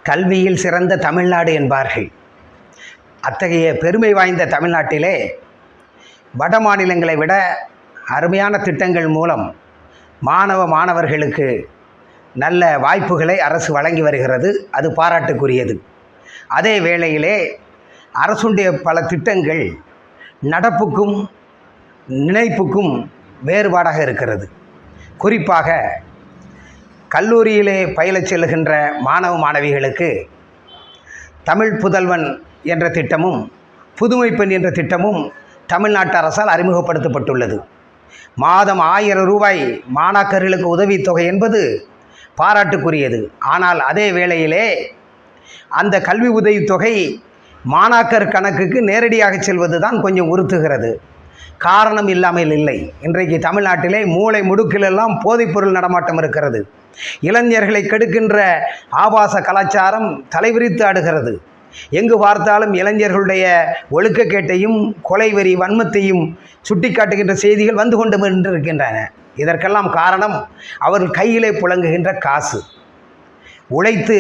கல்வியில் சிறந்த தமிழ்நாடு என்பார்கள். அத்தகைய பெருமை வாய்ந்த தமிழ்நாட்டிலே வட மாநிலங்களை விட அருமையான திட்டங்கள் மூலம் மாணவர்களுக்கு நல்ல வாய்ப்புகளை அரசு வழங்கி வருகிறது. அது பாராட்டுக்குரியது. அதே வேளையிலே அரசுடைய பல திட்டங்கள் நடப்புக்கும் நினைப்புக்கும் வேறுபாடாக இருக்கிறது. குறிப்பாக கல்லூரியிலே பயிலச் செல்கின்ற மாணவிகளுக்கு தமிழ் புதல்வன் என்ற திட்டமும் புதுமை பெண் என்ற திட்டமும் தமிழ்நாட்டு அரசால் அறிமுகப்படுத்தப்பட்டுள்ளது. மாதம் 1000 ரூபாய் மாணாக்கர்களுக்கு உதவித்தொகை என்பது பாராட்டுக்குரியது. ஆனால் அதே வேளையிலே அந்த கல்வி உதவித்தொகை மாணாக்கர் கணக்குக்கு நேரடியாக செல்வது தான் கொஞ்சம் உறுத்துகிறது. காரணம் இல்லாமல் இல்லை. இன்றைக்கு தமிழ்நாட்டிலே மூளை முடுக்கிலெல்லாம் போதைப்பொருள் நடமாட்டம் இருக்கிறது. இளைஞர்களை கெடுக்கின்ற ஆபாச கலாச்சாரம் தலைவிரித்து ஆடுகிறது. எங்கு பார்த்தாலும் இளைஞர்களுடைய ஒழுக்கக்கேட்டையும் கொலைவெறி வன்மத்தையும் சுட்டிக்காட்டுகின்ற செய்திகள் வந்து கொண்டு இருக்கின்றன. இதற்கெல்லாம் காரணம் அவர்கள் கையிலே புழங்குகின்ற காசு. உழைத்து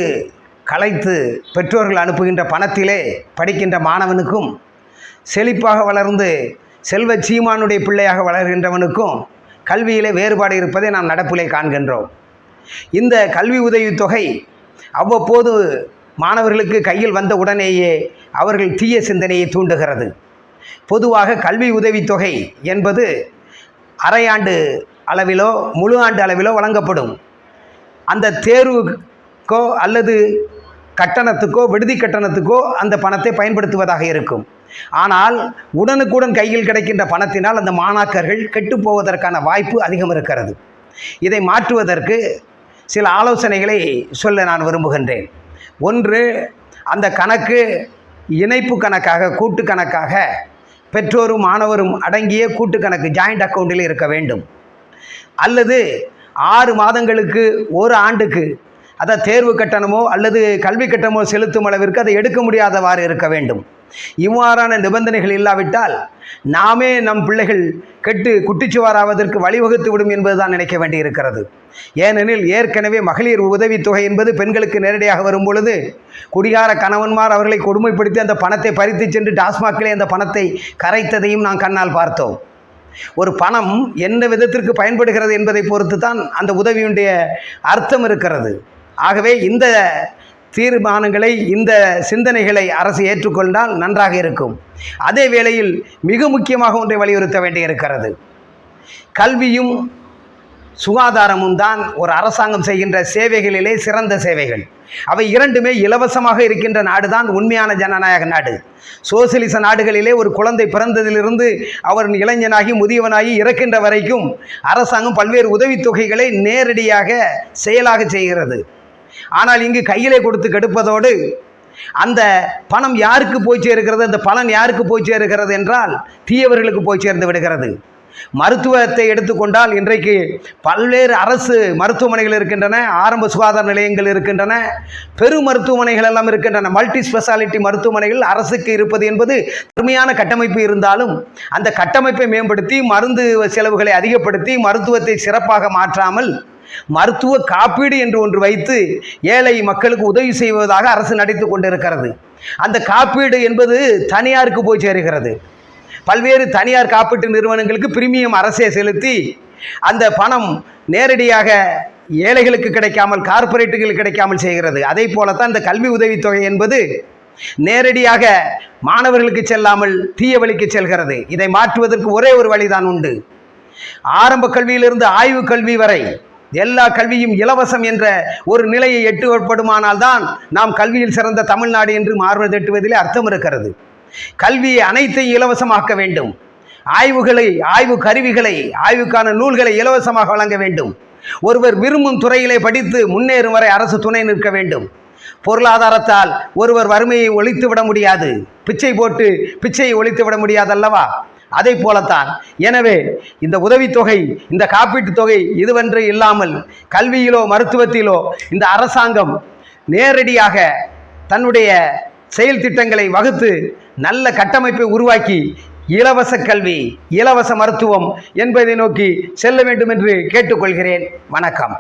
களைத்து பெற்றோர்கள் அனுப்புகின்ற பணத்திலே படிக்கின்ற மாணவனுக்கும் செழிப்பாக வளர்ந்து செல்வ சீமானுடைய பிள்ளையாக வளர்கின்றவனுக்கும் கல்வியிலே வேறுபாடு இருப்பதை நாம் நடப்பிலே காண்கின்றோம். இந்த கல்வி உதவித்தொகை அவ்வப்போது மாணவர்களுக்கு கையில் வந்த உடனேயே அவர்கள் தீய சிந்தனையை தூண்டுகிறது. பொதுவாக கல்வி உதவித்தொகை என்பது அரையாண்டு அளவிலோ முழு ஆண்டு அளவிலோ வழங்கப்படும். அந்த தேர்வுக்கோ அல்லது கட்டணத்துக்கோ விடுதி கட்டணத்துக்கோ அந்த பணத்தை பயன்படுத்துவதாக இருக்கும். ஆனால் உடனுக்குடன் கையில் கிடைக்கின்ற பணத்தினால் அந்த மாணாக்கர்கள் கெட்டுப்போவதற்கான வாய்ப்பு அதிகம் இருக்கிறது. இதை மாற்றுவதற்கு சில ஆலோசனைகளை சொல்ல நான் விரும்புகின்றேன். ஒன்று, அந்த கணக்கு இணைப்பு கணக்காக கூட்டு கணக்காக பெற்றோரும் மாணவரும் அடங்கிய கூட்டு கணக்கு ஜாயிண்ட் அக்கௌண்ட்டில் இருக்க வேண்டும். அல்லது 6 மாதங்களுக்கு ஒரு ஆண்டுக்கு அதை தேர்வு கட்டணமோ அல்லது கல்வி கட்டணமோ செலுத்தும் அளவிற்கு அதை எடுக்க முடியாதவாறு இருக்க வேண்டும். இவ்வாறான நிபந்தனைகள் இல்லாவிட்டால் நாமே நம் பிள்ளைகள் கெட்டு குட்டிச்சுவாராவதற்கு வழிவகுத்து விடும் என்பதுதான் நினைக்க வேண்டியிருக்கிறது. ஏனெனில் ஏற்கனவே மகளிர் உதவித்தொகை என்பது பெண்களுக்கு நேரடியாக வரும் பொழுது குடிகார கணவன்மார் அவர்களை கொடுமைப்படுத்தி அந்த பணத்தை பறித்து சென்று டாஸ்மாகிலே அந்த பணத்தை கரைத்ததையும் நாம் கண்ணால் பார்த்தோம். ஒரு பணம் எந்த விதத்திற்கு பயன்படுகிறது என்பதை பொறுத்து தான் அந்த உதவியுடைய அர்த்தம் இருக்கிறது. ஆகவே இந்த தீர்மானங்களை இந்த சிந்தனைகளை அரசு ஏற்றுக்கொண்டால் நன்றாக இருக்கும். அதே வேளையில் மிக முக்கியமாக ஒன்றை வலியுறுத்த வேண்டியிருக்கிறது. கல்வியும் சுகாதாரமும் தான் ஒரு அரசாங்கம் செய்கின்ற சேவைகளிலே சிறந்த சேவைகள். அவை இரண்டுமே இலவசமாக இருக்கின்ற நாடு தான் உண்மையான ஜனநாயக நாடு. சோசியலிச நாடுகளிலே ஒரு குழந்தை பிறந்ததிலிருந்து அவர் இளைஞனாகி முதியவனாகி இறக்கின்ற வரைக்கும் அரசாங்கம் பல்வேறு உதவித்தொகைகளை நேரடியாக செயலாக செய்கிறது. ஆனால் இங்கு கையிலே கொடுத்து கெடுப்பதோடு அந்த பணம் யாருக்கு போய் சேருகிறது, அந்த பலன் யாருக்கு போய் சேருகிறது என்றால் தீயவர்களுக்கு போய் சேர்ந்து விடுகிறது. மருத்துவத்தை எடுத்துக்கொண்டால் இன்றைக்கு பல்வேறு அரசு மருத்துவமனைகள் இருக்கின்றன, ஆரம்ப சுகாதார நிலையங்கள் இருக்கின்றன, பெரு மருத்துவமனைகள் எல்லாம் இருக்கின்றன. மல்டி ஸ்பெஷாலிட்டி மருத்துவமனைகள் அரசுக்கு இருப்பது என்பது அருமையான கட்டமைப்பு இருந்தாலும் அந்த கட்டமைப்பை மேம்படுத்தி மருந்து செலவுகளை அதிகப்படுத்தி மருத்துவத்தை சிறப்பாக மாற்றாமல் மருத்துவ காப்பீடு என்று ஒன்று வைத்து ஏழை மக்களுக்கு உதவி செய்வதாக அரசு நடித்து கொண்டிருக்கிறது. அந்த காப்பீடு என்பது தனியாருக்கு போய் சேருகிறது. பல்வேறு தனியார் காப்பீட்டு நிறுவனங்களுக்கு பிரீமியம் அரசே செலுத்தி அந்த பணம் நேரடியாக ஏழைகளுக்கு கிடைக்காமல் கார்ப்பரேட்டுகளுக்கு கிடைக்காமல் செய்கிறது. அதே போலத்தான் இந்த கல்வி உதவித்தொகை என்பது நேரடியாக மாணவர்களுக்கு செல்லாமல் தீய வழிக்கு செல்கிறது. இதை மாற்றுவதற்கு ஒரே ஒரு வழிதான் உண்டு. ஆரம்ப கல்வியிலிருந்து ஆய்வு கல்வி வரை எல்லா கல்வியும் இலவசம் என்ற ஒரு நிலையை எட்டுப்படுமானால் தான் நாம் கல்வியில் சிறந்த தமிழ்நாடு என்று மாறுவதெட்டுவதிலே அர்த்தம் இருக்கிறது. கல்வியை அனைத்தையும் இலவசமாக்க வேண்டும். ஆய்வு கருவிகளை ஆய்வுக்கான நூல்களை இலவசமாக வழங்க வேண்டும். ஒருவர் விரும்பும் துறையிலே படித்து முன்னேறும் வரை அரசு துணை நிற்க வேண்டும். பொருளாதாரத்தால் ஒருவர் வறுமையை ஒழித்து விட முடியாது, பிச்சை போட்டு பிச்சையை ஒழித்து விட முடியாதல்லவா? அதை போலத்தான். எனவே இந்த உதவித்தொகை, இந்த காப்பீட்டுத் தொகை இதுவென்று இல்லாமல் கல்வியிலோ மருத்துவத்திலோ இந்த அரசாங்கம் நேரடியாக தன்னுடைய செயல் திட்டங்களை வகுத்து நல்ல கட்டமைப்பை உருவாக்கி இலவச கல்வி, இலவச மருத்துவம் என்பதை நோக்கி செல்ல வேண்டும் என்று கேட்டுக்கொள்கிறேன். வணக்கம்.